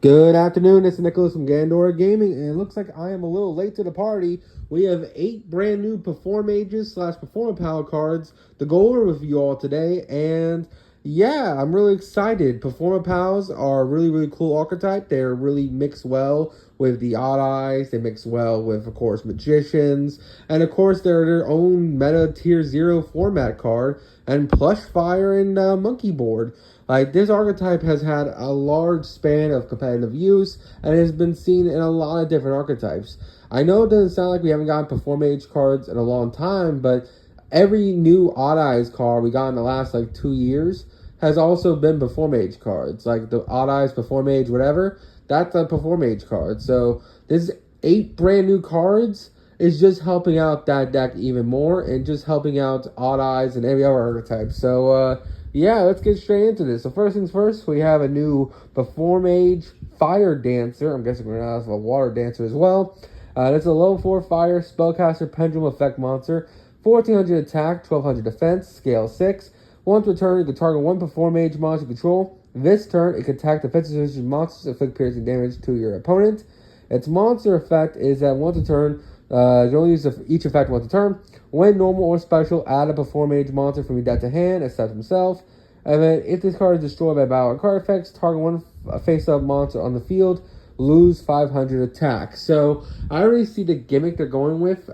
Good afternoon, it's Nicholas from Gandora Gaming, and it looks like I am a little late to the party. We have 8 brand new Performages slash Performapal cards to go over with you all today, and yeah, I'm really excited. Performapals are a really cool archetype. They're really mixed well with the Odd Eyes, they mix well with, of course, Magicians, and of course, they're their own meta tier 0 format card, and Plush Fire and Monkey Board. Like, this archetype has had a large span of competitive use and has been seen in a lot of different archetypes. I know it doesn't sound like we haven't gotten Performage cards in a long time, but every new Odd Eyes card we got in the last 2 years has also been Performage cards. Like the Odd Eyes, Performage, whatever, that's a Performage card. So this 8 brand new cards is just helping out that deck even more and just helping out Odd Eyes and every other archetype. So, yeah, let's get straight into this. So first things first, we have a new Performage Fire Dancer. I'm guessing we're going to have a Water Dancer as well. That's a level 4 Fire Spellcaster Pendulum Effect Monster. 1400 attack, 1200 defense, scale 6. Once per turn, you can target one Performage monster control. This turn, it can attack defensive monsters, inflict piercing damage to your opponent. Its monster effect is that once a turn, you only use each effect once a turn. When normal or special, add a Performage monster from your deck to hand, except himself. And then, if this card is destroyed by battle or card effects, target one face-up monster on the field, lose 500 attack. So, I already see the gimmick they're going with.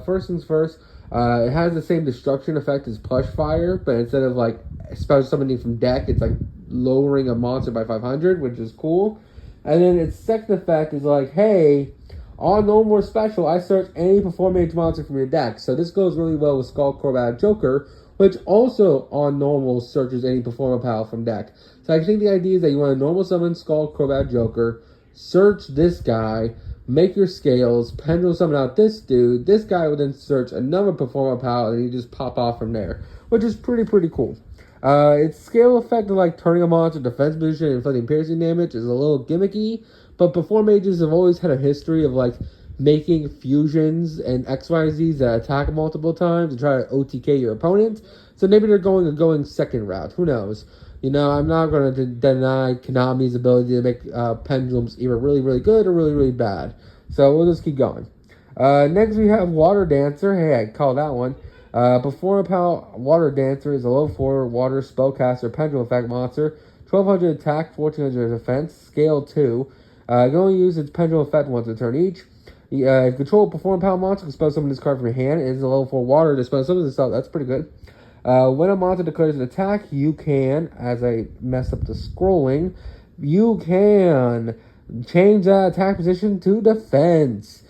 First things first, it has the same destruction effect as Plush Fire, but instead of special summoning from deck, it's lowering a monster by 500, which is cool. And then its second effect is hey, on No More Special, I search any Performage monster from your deck. So this goes really well with Skull Crobat Joker, which also on normal searches any Performapal from deck. So I think the idea is that you want to normal summon Skull Crobat Joker, search this guy, make your scales, pendulum summon out this dude. This guy would then search another Performapal, and you just pop off from there, which is pretty cool. Its scale effect of turning a monster defense position and inflicting piercing damage is a little gimmicky, but Performages have always had a history of making fusions and XYZs that attack multiple times and try to OTK your opponent. So maybe they're going second route. Who knows? I'm not going to deny Konami's ability to make pendulums either really good or really bad. So we'll just keep going. Next we have Water Dancer. Hey, I called that one. Performapal Water Dancer is a level 4 water spellcaster pendulum effect monster. 1200 attack, 1400 defense, scale 2. You can only use its pendulum effect once a turn each. If you control a Performapal monster, you can spell summon this card from your hand. It is a level 4 water to spell summon this stuff. That's pretty good. When a monster declares an attack, you can, as I messed up the scrolling, you can change that attack position to defense.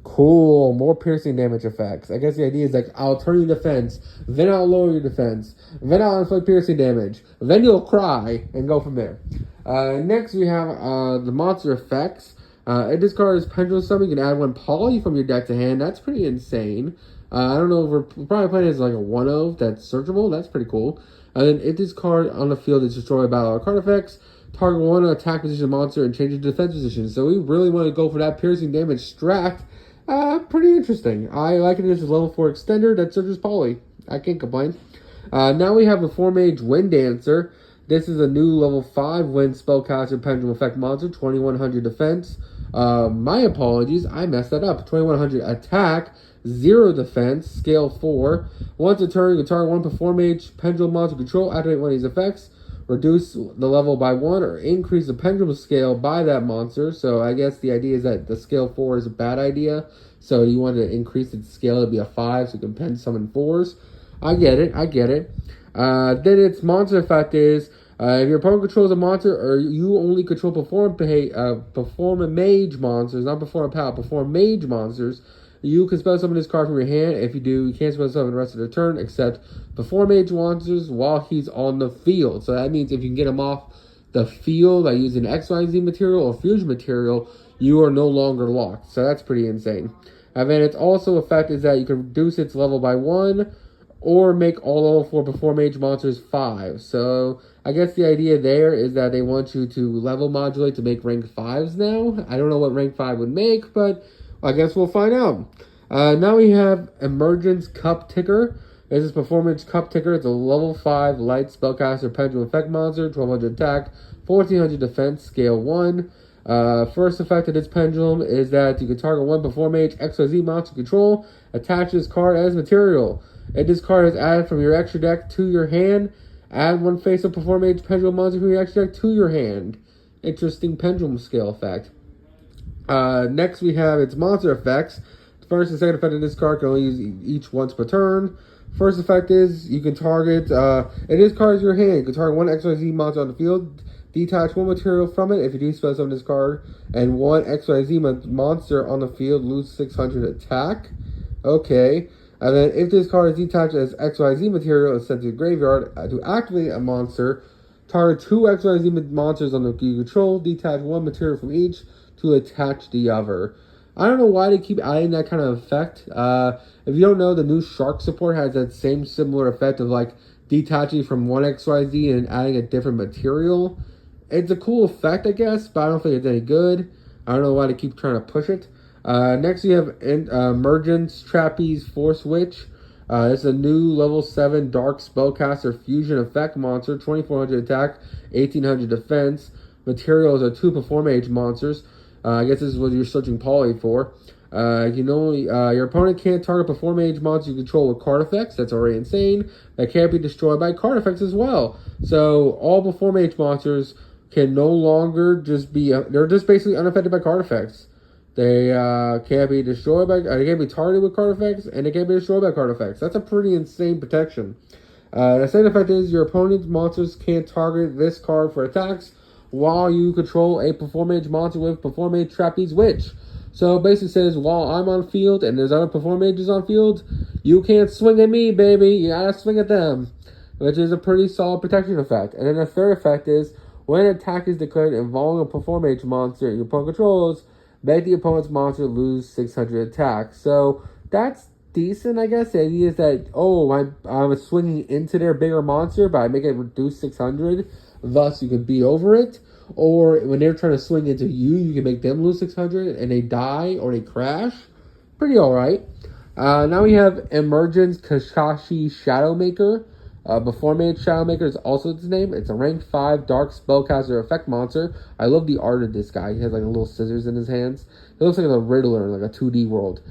Cool, more piercing damage effects. I guess the idea is I'll turn your defense, then I'll lower your defense, then I'll inflict piercing damage, then you'll cry, and go from there. Next we have the monster effects. If this card is Pendulum Summon, you can add one Poly from your deck to hand. That's pretty insane. I don't know if we're probably playing as a 1-of that's searchable. That's pretty cool. And then if this card on the field is destroyed by our card effects, target one attack position monster and change its defense position. So we really want to go for that piercing damage strat. Pretty interesting. I like it as a level 4 extender that searches Poly. I can't complain. Now we have the Performage Wind Dancer. This is a new level 5 Wind Spellcaster Pendulum Effect monster, 2100 defense. My apologies, I messed that up. 2100 attack, 0 defense, scale 4. Once a turn, you can target one Performage Pendulum monster control, activate one of these effects, reduce the level by 1, or increase the pendulum scale by that monster. So I guess the idea is that the scale 4 is a bad idea. So you want to increase its scale to be a 5 so you can pen summon 4s. I get it. Then its monster effect is, if your opponent controls a monster or you only control Performage monsters, not Performage monsters, you can spell summon this card from your hand. If you do, you can't spell summon the rest of the turn except Performage monsters while he's on the field. So that means if you can get him off the field by using XYZ material or fusion material, you are no longer locked. So that's pretty insane. And then its also effect is that you can reduce its level by 1 or make all level 4 Performage monsters 5. So I guess the idea there is that they want you to level modulate to make rank 5s now. I don't know what rank 5 would make, but I guess we'll find out. Now we have Emergence Cup Ticker. This is Performance Cup Ticker. It's a level 5 light spellcaster pendulum effect monster, 1200 attack, 1400 defense, scale 1. First effect of this pendulum is that you can target one Performage XYZ monster control, attach this card as material. If this card is added from your extra deck to your hand, add one face of Performage pendulum monster from your extra deck to your hand. Interesting pendulum scale effect. Next we have its monster effects. The first and second effect of this card can only use each once per turn. First effect is you can target, if this card is your hand, you can target one XYZ monster on the field, detach one material from it if you do spell summon this card, and one XYZ monster on the field, lose 600 attack. Okay. And then if this card is detached as XYZ material, it's sent to the graveyard to activate a monster. Target two XYZ monsters on the you control, detach one material from each to attach the other. I don't know why they keep adding that kind of effect. If you don't know, the new Shark support has that same similar effect of like detaching from one XYZ and adding a different material. It's a cool effect, I guess, but I don't think it's any good. I don't know why they keep trying to push it. Next, we have Emergence Trapeze Force Witch. It's a new level 7 Dark Spellcaster Fusion Effect monster, 2400 attack, 1800 defense. Materials are two Performage monsters. I guess this is what you're searching poly for. Your opponent can't target Performage monsters you control with card effects. That's already insane. That can't be destroyed by card effects as well. So all Performage monsters can no longer just be, they're just basically unaffected by card effects. They can't be destroyed by, they can't be targeted with card effects, and they can't be destroyed by card effects. That's a pretty insane protection. The second effect is your opponent's monsters can't target this card for attacks while you control a Performage monster with Performage Trapeze Witch. So basically says, while I'm on field and there's other Performages on field, you can't swing at me, baby. You gotta swing at them. Which is a pretty solid protection effect. And then the third effect is, when an attack is declared involving a Performage monster your opponent controls, make the opponent's monster lose 600 attack. So that's decent, I guess. The idea is that, I'm swinging into their bigger monster, but I make it reduce 600. Thus, you can beat over it. Or when they're trying to swing into you, you can make them lose 600 and they die or they crash. Pretty alright. Now we have Emergence Kashashi Shadowmaker. Performage Shadowmaker is also its name. It's a rank 5 Dark Spellcaster Effect monster. I love the art of this guy. He has like a little scissors in his hands. It looks like a Riddler in like a 2D world.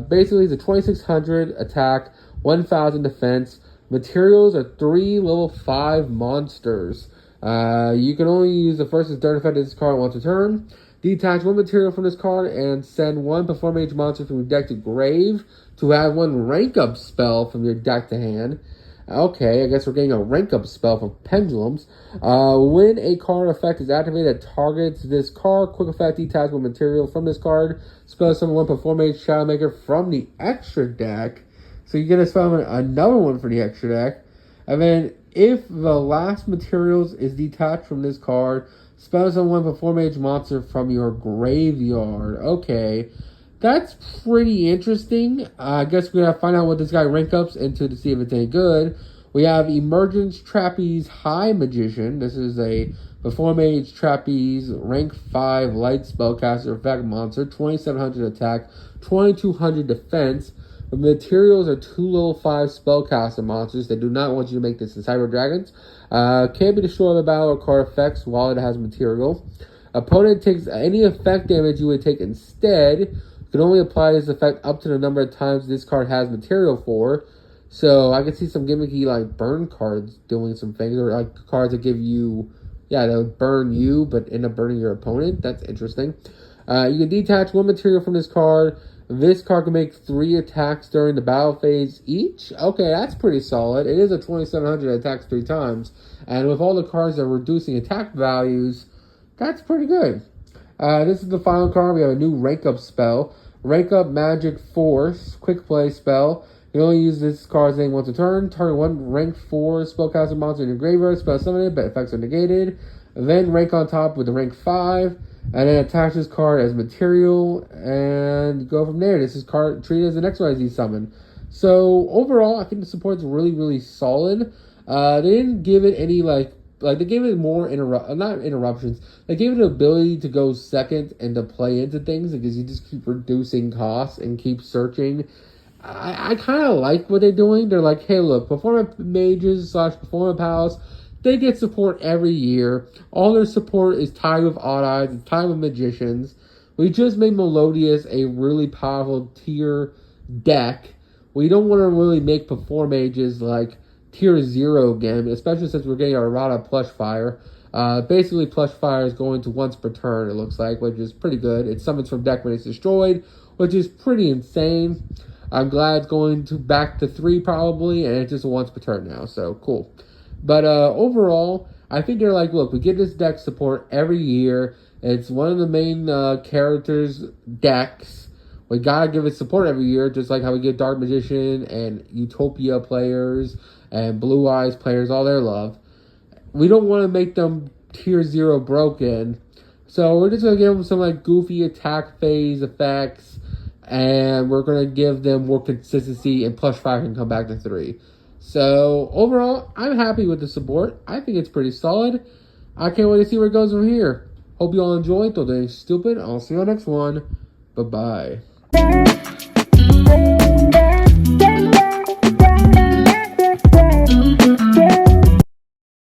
Basically, it's a 2600 attack, 1000 defense. Materials are 3 level 5 monsters. You can only use the first and third effect of this card once a turn. Detach one material from this card and send one Performage monster from your deck to grave to add one rank up spell from your deck to hand. Okay, I guess we're getting a rank up spell for pendulums. When a card effect is activated that targets this card, quick effect detach one material from this card. Spell summon one Performage Shadowmaker from the extra deck. So you're going to summon another one for the extra deck. And then if the last materials is detached from this card, spell summon one Performage monster from your graveyard. Okay, that's pretty interesting. I guess we're going to find out what this guy rank ups into to see if it's any good. We have Emergence Trapeze High Magician. This is a Performage Trapeze rank 5 light spellcaster effect monster. 2700 attack, 2200 defense. The materials are 2 level 5 spellcaster monsters. They do not want you to make this in Cyber Dragons. Can't be destroyed by battle or card effects while it has material. Opponent takes any effect damage you would take instead. You can only apply this effect up to the number of times this card has material for. So I can see some gimmicky like burn cards doing some things, or like cards that give you, they'll burn you but end up burning your opponent. That's interesting. You can detach one material from this card. This card can make 3 attacks during the battle phase each. Okay, that's pretty solid. It is a 2700 attacks 3 times. And with all the cards that are reducing attack values, that's pretty good. This is the final card. We have a new rank up spell. Rank up Magic Force. Quick play spell. You can only use this card's name once a turn. Target one rank 4 spellcaster monster in your graveyard. Spell summon it, but effects are negated. Then rank on top with the rank 5. And then attach this card as material and go from there. This is card treated as an XYZ summon. So overall, I think the support's really, really solid. They didn't give it any like they gave it more not interruptions. They gave it the ability to go second and to play into things because you just keep reducing costs and keep searching. I kind of like what they're doing. They're like, hey, look, Performance Mages / Performance Pals they get support every year. All their support is tied with Odd Eyes, it's tied with Magicians. We just made Melodious a really powerful tier deck. We don't want to really make Performages like tier 0 again, especially since we're getting our Errata Plush Fire. Basically, Plush Fire is going to once per turn, it looks like, which is pretty good. It summons from deck when it's destroyed, which is pretty insane. I'm glad it's going to back to 3 probably, and it's just once per turn now, so cool. But overall, I think they're like, look, we get this deck support every year. It's one of the main characters' decks. We gotta give it support every year, just like how we get Dark Magician and Utopia players and Blue Eyes players all their love. We don't want to make them tier 0 broken, so we're just gonna give them some like goofy attack phase effects, and we're gonna give them more consistency, and Plush Fire can come back to 3. So overall, I'm happy with the support. I think it's pretty solid. I can't wait to see where it goes from here. Hope you all enjoyed. Don't do anything stupid. I'll see you on the next one. Bye-bye.